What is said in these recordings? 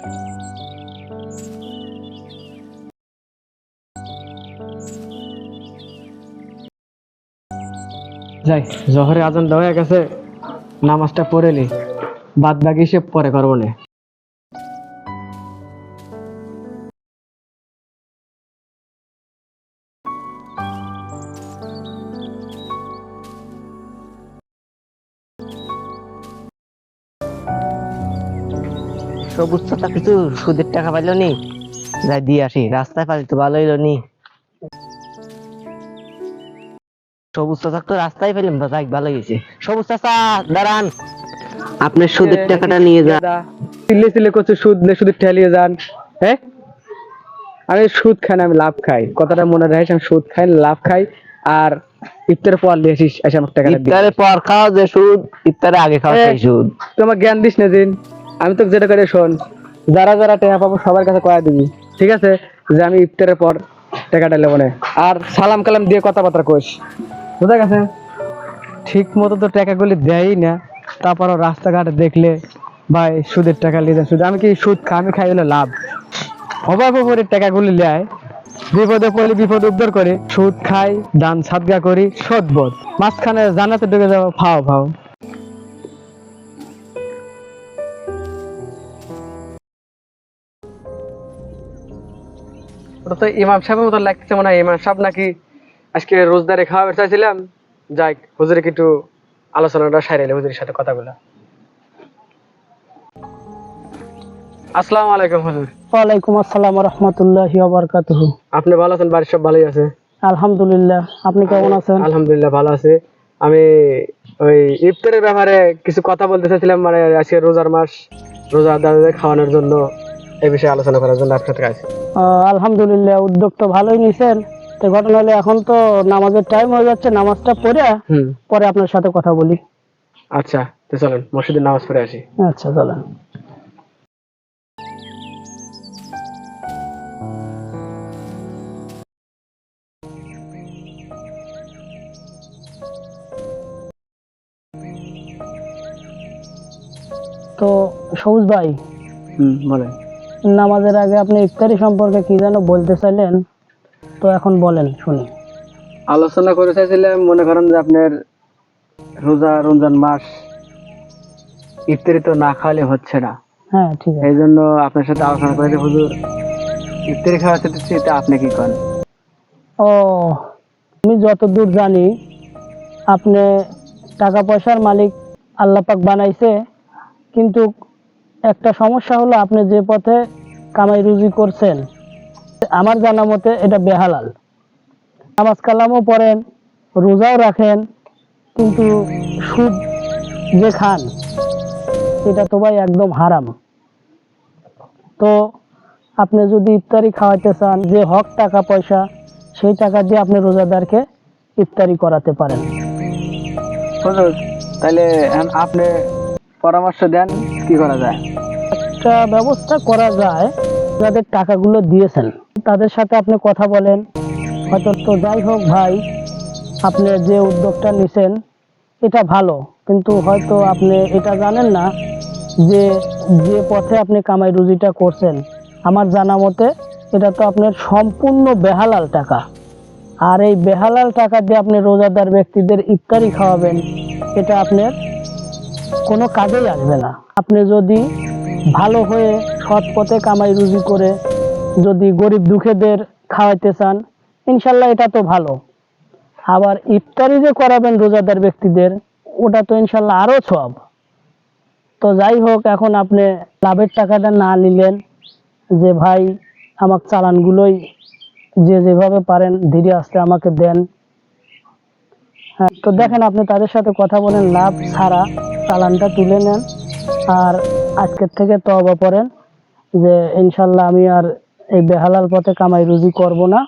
যাই, জোহরে আজান দেওয়া হয়ে গেছে, নামাজটা পড়ে নি, বাদ বাকি সে পরে করবো না। সবুজ চাচা কিছু সুদের টাকা পাইলো নি? যাই দিয়ে আসি, রাস্তায় পালি তো ভালো হইলো নি। সবুজ চাচা তো রাস্তায় পেলাম তো, যাই ভালো হয়েছে। সবুজ চাচা দাঁড়ান, আপনার সুদের টাকাটা নিয়ে যান। চিল্লে চিল্লে করছে সুদ নে, সুদের ঠেলিয়ে যান। হ্যাঁ, আমি সুদ খাই না, আমি লাভ খাই। কথাটা মনে রাখিস, আমি সুদ খাই না, লাভ খাই। আর ইফতারের পর নিয়ে আসিস, এসে আমার টাকাটা দিবি। ইফতারের পর খাওয়া যে সুদ, ইফতারের আগে খাওয়া সেই সুদ। তুই আমার জ্ঞান দিস না দিন। আমি তোকে যেটা করে শোন, যারা যারা টাকা পাবো সবার কাছে কয়া দিবি, ঠিক আছে? যে আমি ইফতারের পর টাকাটা নেবো না। আর সালাম কালাম দিয়ে কথাবার্তা কইস, বুঝা গেছে? ঠিক মতো তো টাকাগুলি দেয়ই না, তারপরও রাস্তাঘাটে দেখলে ভাই সুদের টাকা নিয়ে যান, সুদ। আমি কি সুদ খাই? আমি খাই হলো লাভ। অভাব করে টাকাগুলি নেয়, বিপদে পড়লে বিপদ উদ্ধার করে। সুদ খাই, দান সাদগা করি, সদবোধ। মাঝখানে জান্নাতে ঢুকে যাবো ফাও ফাও। ওটা তো ইমাম সাহেবের মতো লাগতেছে মনে হয়। ইমাম সাহেব নাকি আজকে রোজদারে খাওয়াবে চাইছিলাম। যাই, হুজুরকে একটু আলোচনাটা সারাইলে, হুজুরের সাথে কথাগুলো। আসসালামু আলাইকুম হুজুর। ওয়ালাইকুম আসসালাম ওয়া রাহমাতুল্লাহি ওয়া বারাকাতুহু। আপনি ভালো আছেন? বাড়ির সব ভালোই আছে? আলহামদুলিল্লাহ, আপনি কেমন আছেন? আলহামদুলিল্লাহ ভালো আছে। আমি ওই ইফতারের ব্যাপারে কিছু কথা বলতে চাইছিলাম, মানে আজকে রোজার মাস, রোজাদারদের খাওয়ানোর জন্য, এই বিষয়ে আলোচনা করার জন্য আপনার কাছে আছি। আলহামদুলিল্লাহ, উদ্যোগ তো ভালোই নিছেন। তো ঘটনা হলো এখন তো নামাজের টাইম হয়ে যাচ্ছে, নামাজটা পড়ে পরে আপনার সাথে কথা বলি। আচ্ছা, তো চলেন মসজিদে নামাজ পড়ে আসি। আচ্ছা চলেন। তো সবুজ ভাই, বলেন। নামাজের আগে আপনি ইফতারি সম্পর্কে কি যেন বলতে চাইলেন, তো এখন বলেন শুনি। আলোচনা করে চাইছিলাম, মনে করেন যে আপনার রমজান মাস, ইফতারি তো না খাওয়ালে হচ্ছে না। হ্যাঁ ঠিক আছে। এই জন্য আপনার সাথে আলোচনা করে যে হুজুর ইফতারি খাওয়াতে দিচ্ছি, এটা আপনি কি করেন? ও, আমি যতদূর জানি আপনি টাকা পয়সার মালিক আল্লাহ পাক বানাইছে, কিন্তু একটা সমস্যা হলো আপনি যে পথে কামাই রুজি করছেন, আমার জানা মতে এটা বেহালাল। নামাজ কালামও পড়েন, রোজাও রাখেন, কিন্তু সুদ যে খান এটা তো ভাই একদম হারাম। তো আপনি যদি ইফতারি খাওয়াতে চান, যে হক টাকা পয়সা, সেই টাকা দিয়ে আপনি রোজাদারকে ইফতারি করাতে পারেন। হুজুর, তাহলে আপনি পরামর্শ দেন কি করা যায়? একটা ব্যবস্থা করা যায়, যাদের টাকাগুলো দিয়েছেন তাদের সাথে আপনি কথা বলেন। হয়তো তো যাই হোক ভাই, আপনি যে উদ্যোগটা নিছেন এটা ভালো, কিন্তু হয়তো আপনি এটা জানেন না যে যে পথে আপনি কামাই রুজিটা করছেন, আমার জানা মতে এটা তো আপনার সম্পূর্ণ বেহালাল টাকা। আর এই বেহালাল টাকা দিয়ে আপনি রোজাদার ব্যক্তিদের ইফতারি খাওয়াবেন, এটা আপনার কোনো কাজেই আসবে না। আপনি যদি ভালো হয়ে সৎ পথে কামাই রুজি করে যদি গরিব দুঃখীদের খাওয়াইতে চান, ইনশাল্লাহ এটা তো ভালো। আবার ইফতারি যে করাবেন রোজাদার ব্যক্তিদের, ওটা তো ইনশাল্লাহ আরো সওয়াব। তো যাই হোক, এখন আপনি লাভের টাকাটা না নিলেন, যে ভাই আমার চালানগুলোই যে যেভাবে পারেন ধীরে আস্তে আমাকে দেন। হ্যাঁ, তো দেখেন আপনি তাদের সাথে কথা বলেন, লাভ ছাড়া চালানটা তুলে নেন। আর আজকের থেকে তওবা করেন যে ইনশাল্লাহ আমি আর এই বেহালাল পথে কামাই রুজি করব না,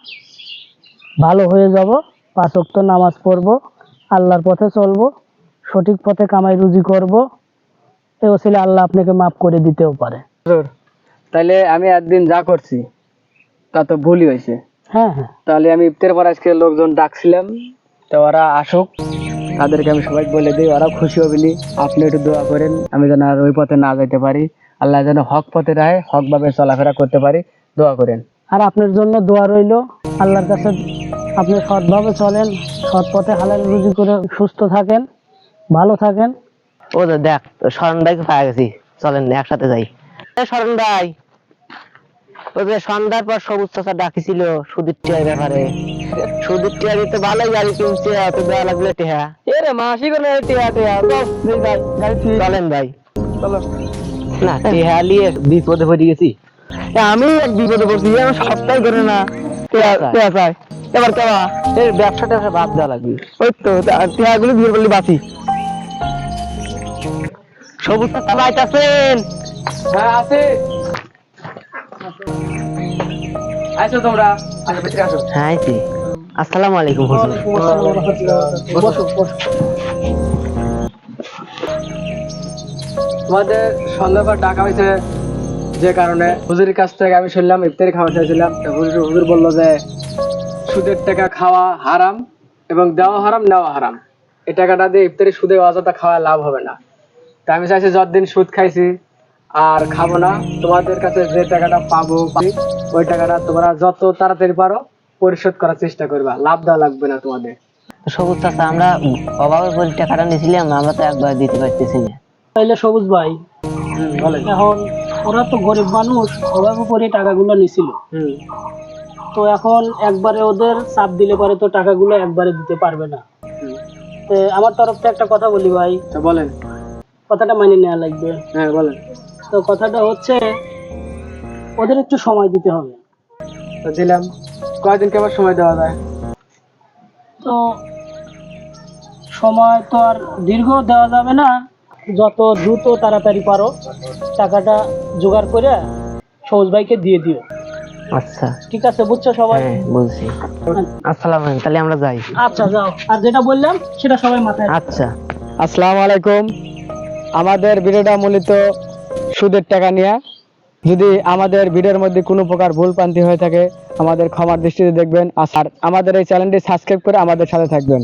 ভালো হয়ে যাব, 5 ওয়াক্ত নামাজ পড়ব, আল্লাহর পথে চলবো, সঠিক পথে কামাই রুজি করব। এই ওসিলা আল্লাহ আপনাকে মাফ করে দিতেও পারে। হুজুর, তাহলে আমি একদিন যা করছি তা তো ভুলই হয়েছে। হ্যাঁ হ্যাঁ, তাহলে আমি ইফতার পর আজকে লোকজন ডাকছিলাম, তো ওরা আসুক, তাদেরকে আমি সবাই বলে দিই, ওরাও খুশি হবেনি। আপনি একটু দোয়া করেন আমি যেন আর ওই পথে না যেতে পারি। আল্লাহ যেন হক পথে রাহে হক ভাবে চলাফেরা করতে পারি, দোয়া করেন। আর আপনার জন্য দোয়া রইলো, আল্লাহর কাছে আপনি সৎভাবে চলেন, সৎ পথে হালাল রুজি করে সুস্থ থাকেন, ভালো থাকেন। ও যে দেখ শরণ ভাইকে পাওয়া গেছি, চলেন একসাথে যাই। শরণ ভাই, ওই যে সন্ধ্যার পর সবুজ চাচা ডাকিছিল সুদীর টিয়ার ব্যাপারে। সুদীর টিয়া দিতে ভালোই গাড়ি কিনছে, এত দেওয়া লাগলে টিয়া। এরে মাসি করে টিয়া টিয়া চলেন ভাই। চলো। না টিয়া নিয়ে বিপদে পড়ে গেছি। আমি এক বিপদে পড়ছি, আমার সপ্তাহে করে না টিয়া চাই। এবার কেবা এই ব্যবসাটা বাদ দেওয়া লাগবে। ওই তো টিয়া গুলো বিয়ে করলে বাঁচি। সবুজ চাচা বাইতাছেন? হ্যাঁ আছে। আইছো তোমরা, আসো ভিতরে আসো। হ্যাঁ আইছি। আসসালামু আলাইকুম হুজুর। বসো বসো। তোমাদের সন্ধ্যাবার ডাকা হয়েছে যে কারণে হুজুরের কাছ থেকে আমি শুনলাম ইফতারি খাওয়া চাইছিলাম। তো হুজুর বললো যে সুদের টাকা খাওয়া হারাম এবং দেওয়া হারাম, নেওয়া হারাম। এই টাকাটা দিয়ে ইফতারি সুদে অযথা খাওয়া লাভ হবে না। তা আমি চাইছি যতদিন সুদ খাইছি আর খাবো না, তোমাদের কাছে যে টাকাটা পাবো ওই টাকাটা তোমরা যত তাড়াতাড়ি পারো পরিশোধ করার চেষ্টা করবা, লাভ দেওয়া লাগবে না তোমাদের। সবুজ চাচা আমরা অভাবে পড়ে টাকাটা নিয়েছিলাম, আমরা তো একবার দিতে পারতেছি না। তাইলে সবুজ ভাই, বলেন। এখন ওরা তো গরিব মানুষ, অভাবে পরে টাকাগুলো নিছিল। তো এখন একবারে ওদের চাপ দিলে পরে তো টাকাগুলো একবারে দিতে পারবে না। তো আমার তরফ থেকে একটা কথা বলি ভাই, তো বলেন। কথাটা মানিয়ে নেওয়া লাগবে। হ্যাঁ বলেন। তো কথাটা হচ্ছে ওদের একটু সময় দিতে হবে। তো দিলাম, কয়দিন কেমন সময় দেওয়া যায়? তো সময় তো আর দীর্ঘ দেওয়া যাবে না, যত দ্রুত তাড়াতাড়ি পারো টাকাটা জোগাড় করে সবুজ ভাইকে দিয়ে দিও। আচ্ছা ঠিক আছে, বুঝছো সবাই? হ্যাঁ বুঝছি। আসসালামু আলাইকুম, তাহলে আমরা যাই। আচ্ছা যাও, আর যেটা বললাম সেটা সবাই মাথায় রাখো। আচ্ছা। আসসালামু আলাইকুম। আমাদের ভিডিওটা মূলত সুদের টাকা নিয়ে। যদি আমাদের ভিডিওর মধ্যে কোনো প্রকার ভুল প্রান্তি হয়ে থাকে আমাদের ক্ষমার দৃষ্টিতে দেখবেন, আর আমাদের এই চ্যানেলটি সাবস্ক্রাইব করে আমাদের সাথে থাকবেন।